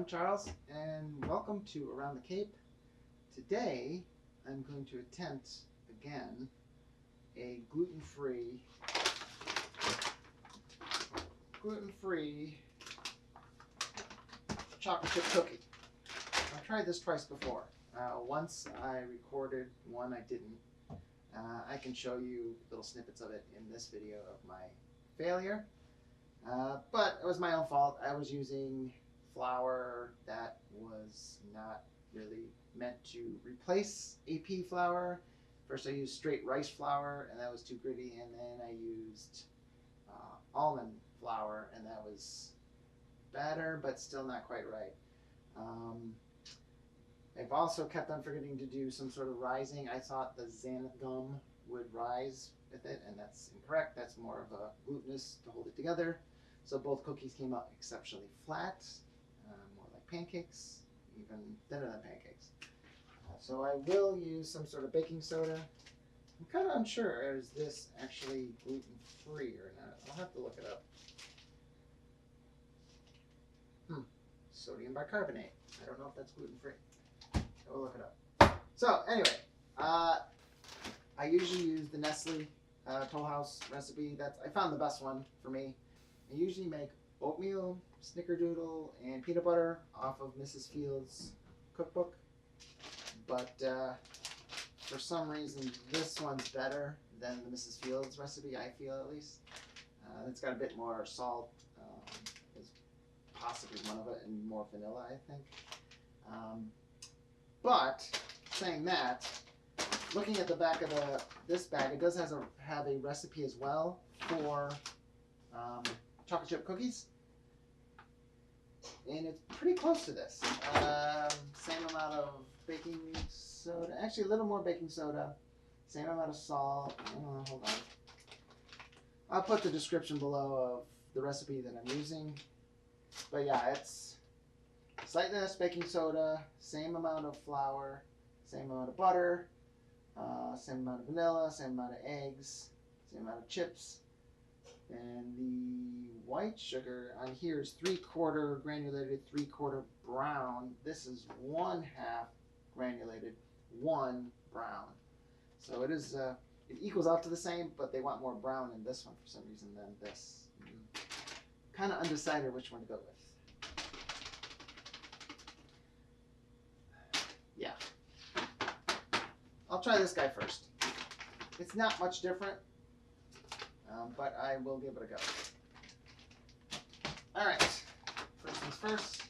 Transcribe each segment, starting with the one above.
I'm Charles, and welcome to Around the Cape. Today, I'm going to attempt, again, a gluten-free chocolate chip cookie. I've tried this twice before. Once I recorded one I didn't. I can show you little snippets of it in this video of my failure. But it was my own fault. I was using flour that was not really meant to replace AP flour. First I used straight rice flour, and that was too gritty, and then I used almond flour, and that was better, but still not quite right. I've also kept on forgetting to do some sort of rising. I thought the xanthan gum would rise with it, and that's incorrect. That's more of a glutinous to hold it together. So both cookies came out exceptionally flat, more like pancakes, even thinner than pancakes. So I will use some sort of baking soda. I'm kind of unsure, is this actually gluten-free or not? I'll have to look it up. Sodium bicarbonate. I don't know if that's gluten-free. We'll look it up. So anyway, I usually use the Nestle Toll House recipe. I found the best one for me. I usually make oatmeal, snickerdoodle, and peanut butter off of Mrs. Fields' cookbook. But for some reason, this one's better than the Mrs. Fields recipe, I feel at least. It's got a bit more salt, is possibly one of it, and more vanilla, I think. But saying that, looking at the back of this bag, it does have a recipe as well for chocolate chip cookies, and it's pretty close to this. Same amount of baking soda, actually a little more baking soda, same amount of salt. Hold on, I'll put the description below of the recipe that I'm using. But yeah, it's slightly less baking soda, same amount of flour, same amount of butter, same amount of vanilla, same amount of eggs, same amount of chips. And the white sugar on here is 3/4 granulated, 3/4 brown. This is 1/2 granulated, 1 brown. So it is it equals out to the same, but they want more brown in this one for some reason than this. Kind of undecided which one to go with. Yeah. I'll try this guy first. It's not much different, but I will give it a go. All right, first things first.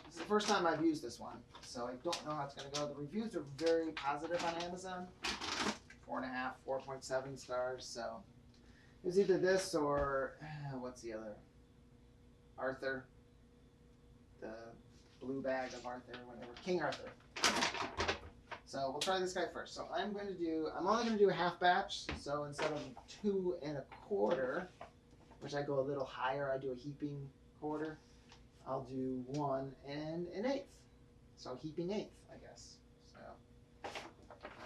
This is the first time I've used this one, so I don't know how it's going to go. The reviews are very positive on Amazon, 4.5, 4.7 stars. So it was either this or what's the other? Arthur, the blue bag of Arthur, whatever, King Arthur. So we'll try this guy first. So I'm only going to do a half batch. So instead of 2 1/4, which I go a little higher, I do a heaping quarter. I'll do 1 1/8. So heaping 1/8, I guess. So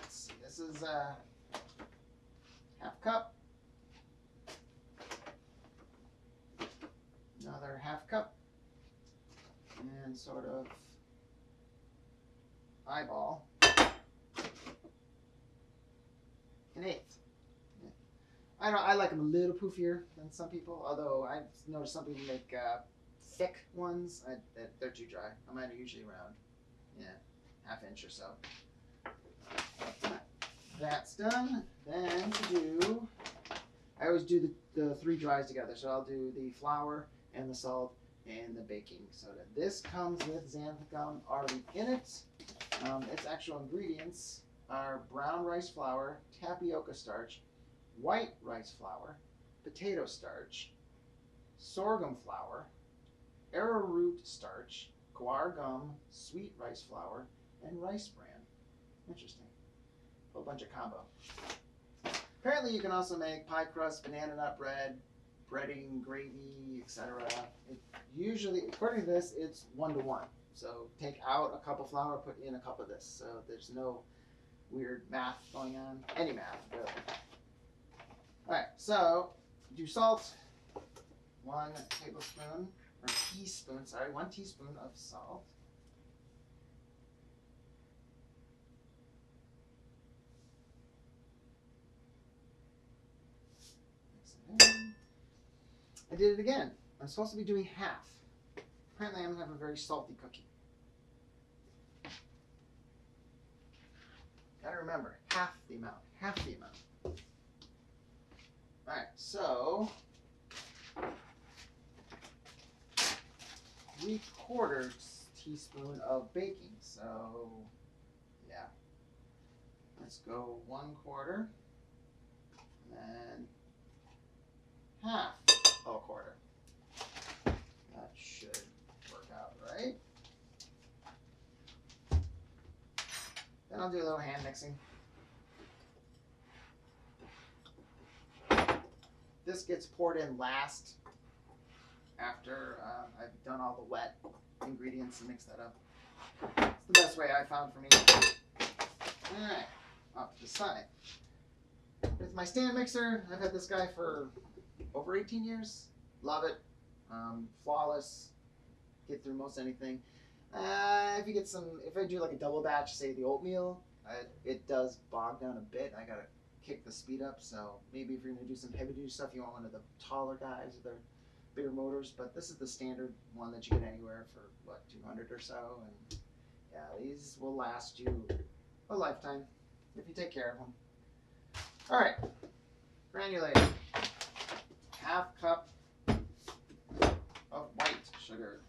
let's see. This is half cup. Another half cup. And sort of eyeball. 1/8. Yeah. I don't know, I like them a little poofier than some people, although I've noticed some people make thick ones. They're too dry. Mine are usually around, 1/2 inch or so. That's done. Then I always do the 3 dries together. So I'll do the flour and the salt and the baking soda. This comes with xanthan gum already in it. Its actual ingredients are brown rice flour, tapioca starch, white rice flour, potato starch, sorghum flour, arrowroot starch, guar gum, sweet rice flour, and rice bran. Interesting. A whole bunch of combo. Apparently you can also make pie crust, banana nut bread, breading, gravy, etc. Usually, according to this, it's 1-to-1. So take out a cup of flour, put in a cup of this. So there's no weird math going on. Any math, really. All right, so do salt, 1 tablespoon or teaspoon, sorry, 1 teaspoon of salt. Mix it in. I did it again. I'm supposed to be doing half. Apparently I'm going to have a very salty cookie. Gotta remember, half the amount. Alright, so 3/4 teaspoon of baking. So, yeah. Let's go 1/4. And then half a quarter. That should work out right. Then I'll do a little hand mixing. This gets poured in last after I've done all the wet ingredients and mix that up. It's the best way I found for me. Alright, off to the side. With my stand mixer, I've had this guy for over 18 years. Love it. Flawless. Get through most anything. If I do like a double batch, say the oatmeal, it does bog down a bit. I gotta kick the speed up. So maybe if you're gonna do some heavy duty stuff, you want one of the taller guys with their bigger motors. But this is the standard one that you get anywhere for what, 200 or so. And yeah, these will last you a lifetime if you take care of them. All right, granulated, 1/2 cup of white sugar.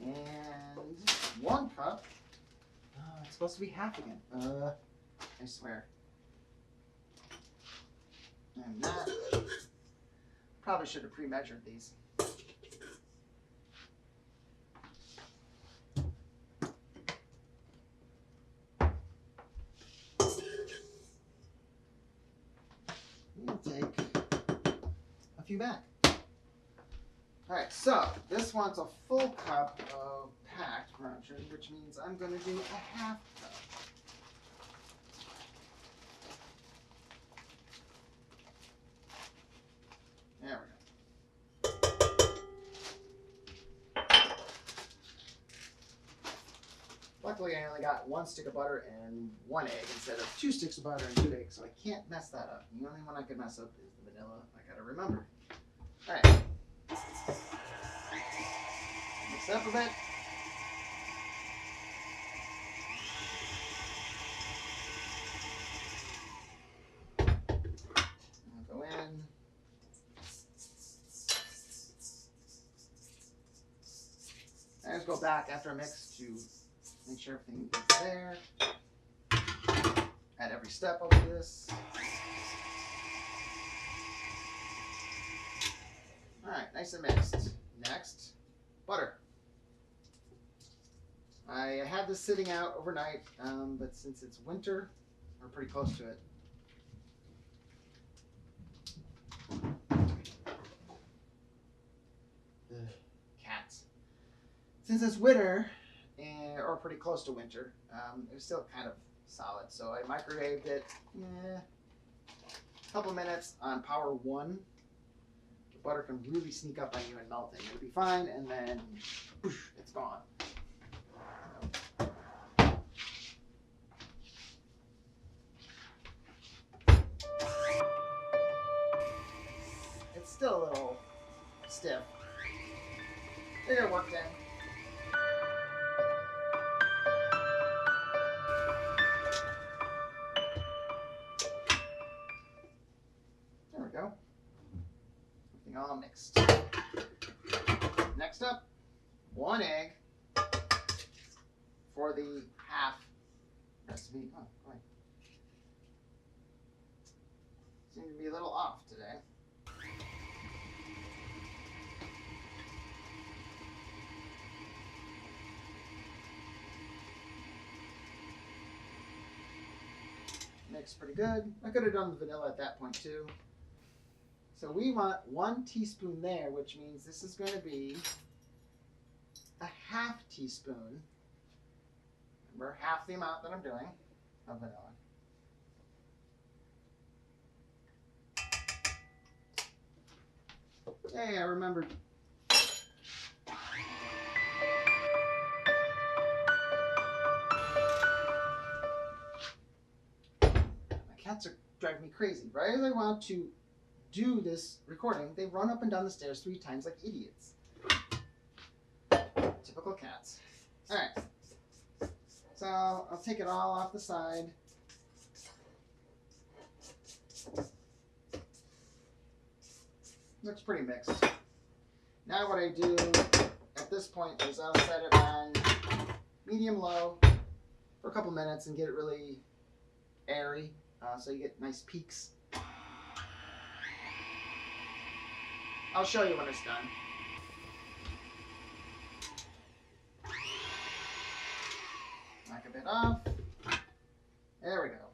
And 1 cup. Oh, it's supposed to be half again. I swear. And that. Probably should have pre-measured these. We'll take a few back. Alright, so this wants a full cup of packed brown sugar, which means I'm going to do a 1/2 cup. There we go. Luckily, I only got 1 stick of butter and 1 egg instead of 2 sticks of butter and 2 eggs, so I can't mess that up. The only one I could mess up is the vanilla. I gotta remember. All right. Mix it up a bit. I'll go in. I just go back after I mix to make sure everything is there. At every step of this. All right, nice and mixed. Next, butter. I had this sitting out overnight, but since it's winter, we're pretty close to it. Cats. Since it's winter, or pretty close to winter, it was still kind of solid. So I microwaved it a couple minutes on power 1. The butter can really sneak up on you and melt it. It'll be fine, and then poof, it's gone. It's still a little stiff. They're gonna work then. There we go. Everything all mixed. Next up, 1 egg for the half recipe. Oh, boy. Seem to be a little off today. Mixed pretty good. I could have done the vanilla at that point too. So we want 1 teaspoon there, which means this is going to be a 1/2 teaspoon. Remember, half the amount that I'm doing of vanilla. Hey, I remembered. My cats are driving me crazy. Right as I want to do this recording, they run up and down the stairs 3 times like idiots. Typical cats. Alright. So I'll take it all off the side. Looks pretty mixed. Now what I do at this point is I'll set it on medium-low for a couple minutes and get it really airy, so you get nice peaks. I'll show you when it's done. Knock a bit off. There we go.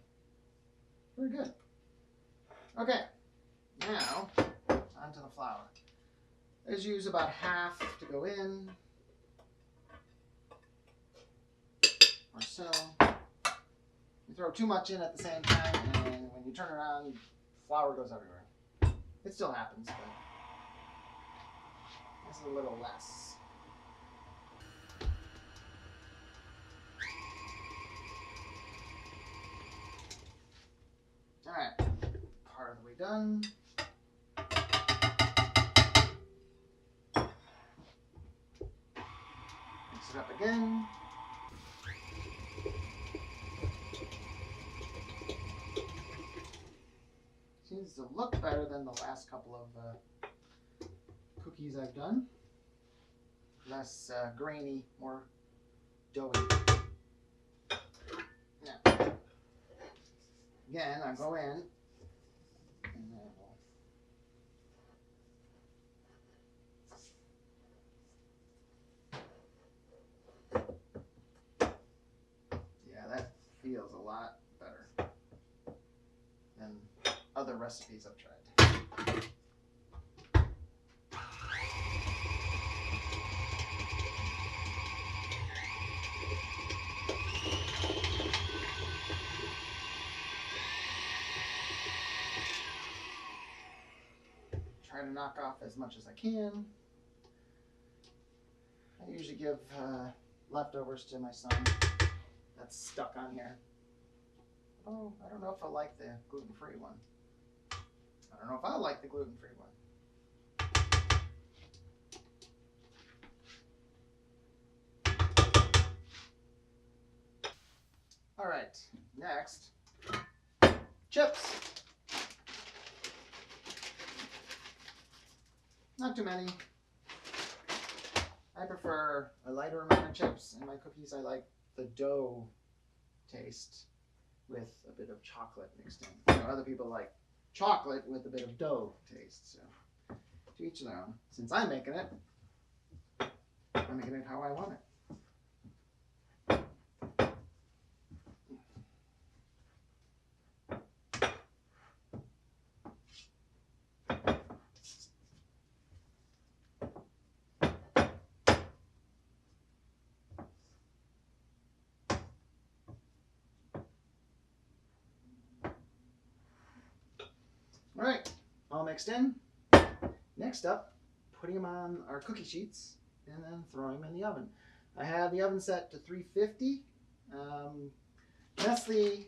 Very good. Okay, now onto the flour. I just use about half to go in, or so. You throw too much in at the same time, and when you turn around, flour goes everywhere. It still happens, but it's a little less. All right, part of the way done. Mix it up again. Seems to look better than the last couple of cookies I've done. Less grainy, more doughy. Now, again, I'll go in and I will that feels a lot better than other recipes I've tried. Try to knock off as much as I can. I usually give leftovers to my son. That's stuck on here. Oh, I don't know if I like the gluten-free one. I don't know if I like the gluten-free one. All right, next, chips. Not too many. I prefer a lighter amount of chips in my cookies. I like the dough taste with a bit of chocolate mixed in. You know, other people like chocolate with a bit of dough taste. So to each their own. Since I'm making it how I want it. All right, all mixed in. Next up, putting them on our cookie sheets and then throwing them in the oven. I have the oven set to 350. Nestle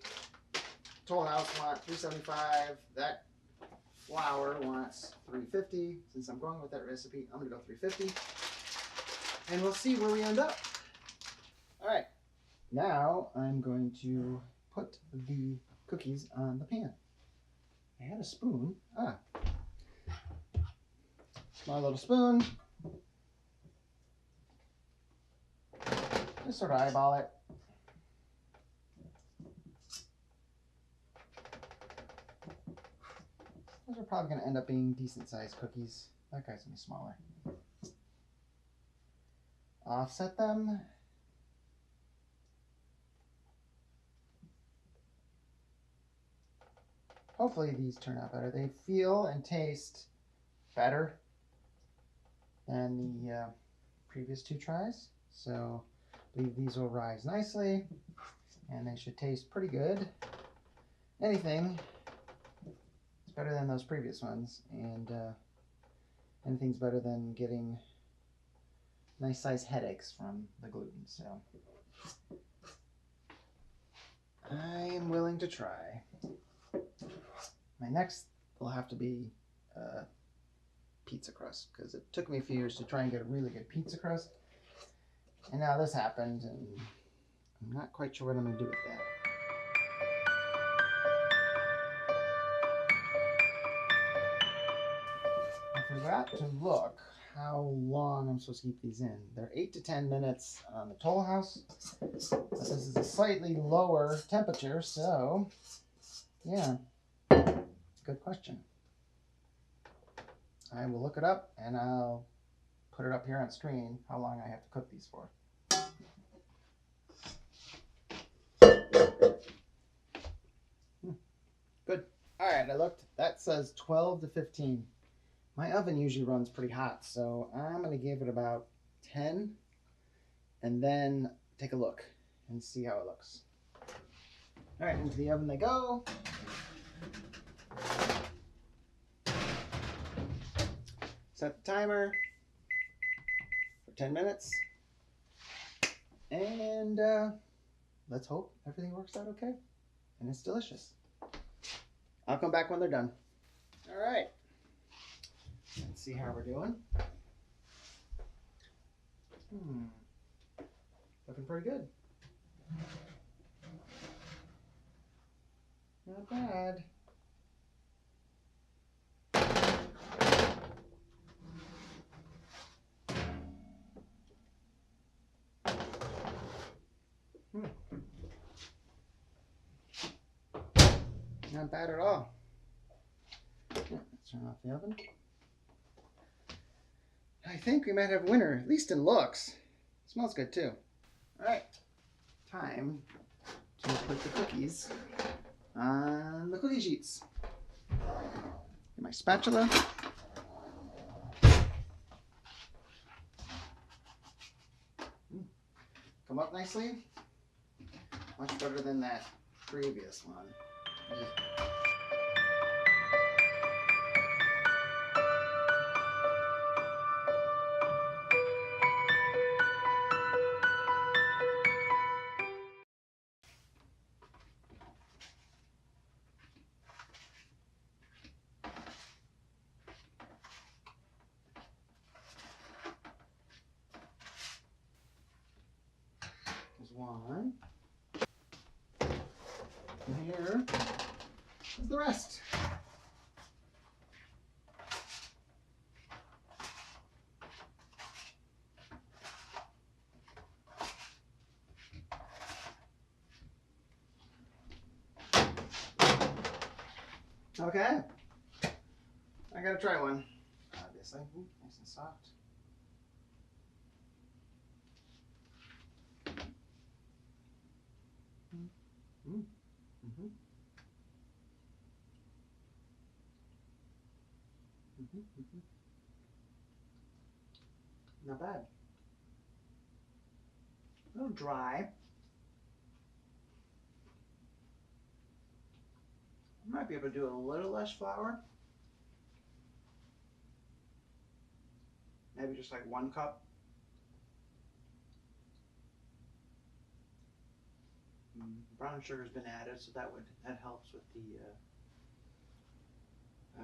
Toll House want 375. That flour wants 350. Since I'm going with that recipe, I'm gonna go 350. And we'll see where we end up. All right, now I'm going to put the cookies on the pan. I had a spoon. Small little spoon. Just sort of eyeball it. Those are probably going to end up being decent sized cookies. That guy's going to be smaller. Offset them. Hopefully these turn out better. They feel and taste better than the previous 2 tries. So believe these will rise nicely, and they should taste pretty good. Anything is better than those previous ones, and anything's better than getting nice size headaches from the gluten. So I am willing to try. My next will have to be pizza crust, because it took me a few years to try and get a really good pizza crust, and now this happened, and I'm not quite sure what I'm going to do with that. I forgot to look how long I'm supposed to keep these in. They're 8 to 10 minutes on the Toll House, but this is a slightly lower temperature, so yeah, good question. I will look it up, and I'll put it up here on screen how long I have to cook these for. Good. All right, I looked. That says 12 to 15. My oven usually runs pretty hot, so I'm going to give it about 10, and then take a look and see how it looks. All right, into the oven they go. Set the timer for 10 minutes, and let's hope everything works out okay and it's delicious. I'll come back when they're done. All right, let's see how we're doing. Looking pretty good. Not bad. Not bad at all. Yeah, let's turn off the oven. I think we might have a winner, at least in looks. It smells good too. All right, time to put the cookies on the cookie sheets. Get my spatula. Come up nicely. Much better than that previous one. There's one. And here is the rest. Okay. I gotta try one. Obviously. Ooh, nice and soft. Not bad. A little dry. I might be able to do a little less flour. Maybe just like 1 cup. Brown sugar's been added, so that helps with the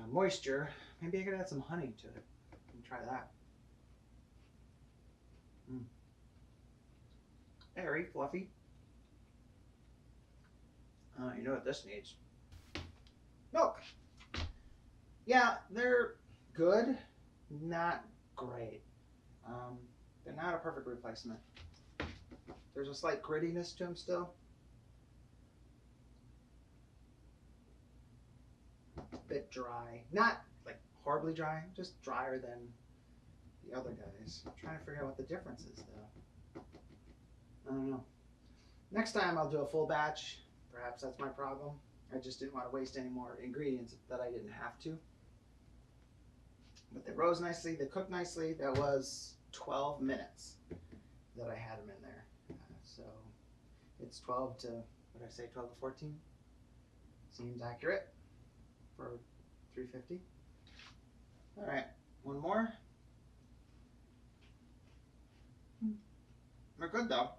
moisture. Maybe I could add some honey to it. Try that. Airy, fluffy. You know what this needs? Milk. Yeah, they're good, not great. They're not a perfect replacement. There's a slight grittiness to them still. A bit dry. Not like horribly dry, just drier than the other guys. I'm trying to figure out what the difference is though. I don't know. Next time I'll do a full batch. Perhaps that's my problem. I just didn't want to waste any more ingredients that I didn't have to. But they rose nicely, they cooked nicely. That was 12 minutes that I had them in there. So it's 12 to, what did I say, 12 to 14? Seems accurate for 350. All right, one more. We're good though.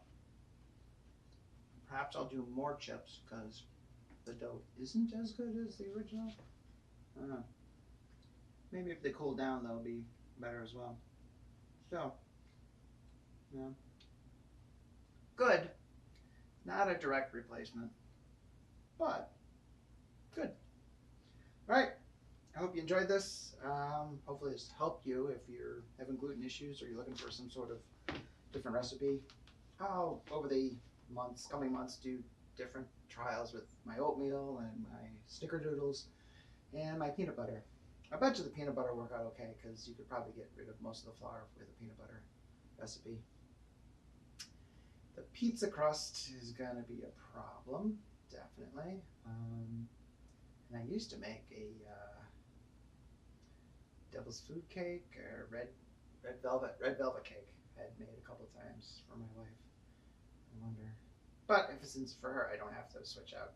Perhaps I'll do more chips because the dough isn't as good as the original. I don't know. Maybe if they cool down, they'll be better as well. So, yeah. Good. Not a direct replacement, but good. All right. I hope you enjoyed this. Hopefully this helped you if you're having gluten issues or you're looking for some sort of different recipe. I'll, over the coming months, do different trials with my oatmeal and my snickerdoodles and my peanut butter. I bet you the peanut butter will work out okay because you could probably get rid of most of the flour with a peanut butter recipe. The pizza crust is going to be a problem, definitely. And I used to make a devil's food cake or red velvet cake. I had made a couple times for my wife. I wonder. But if it's for her, I don't have to switch out.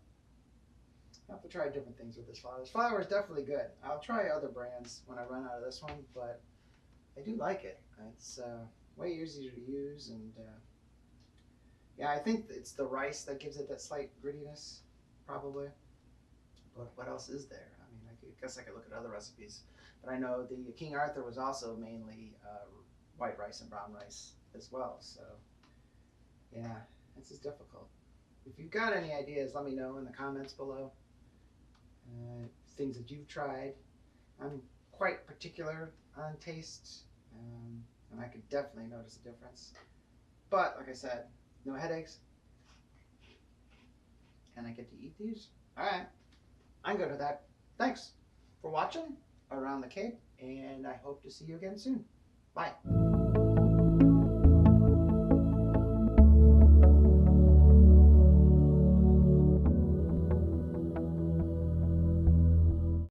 I'll have to try different things with this flour. This flour is definitely good. I'll try other brands when I run out of this one, but I do like it. It's way easier to use, and yeah, I think it's the rice that gives it that slight grittiness, probably. But what else is there? I mean, I guess I could look at other recipes, but I know the King Arthur was also mainly white rice and brown rice as well. So yeah, this is difficult. If you've got any ideas, let me know in the comments below. Things that you've tried. I'm quite particular on taste, and I could definitely notice a difference. But like I said, no headaches, and I get to eat these. All right, I'm good with that. Thanks for watching Around the Cape, and I hope to see you again soon. Bye.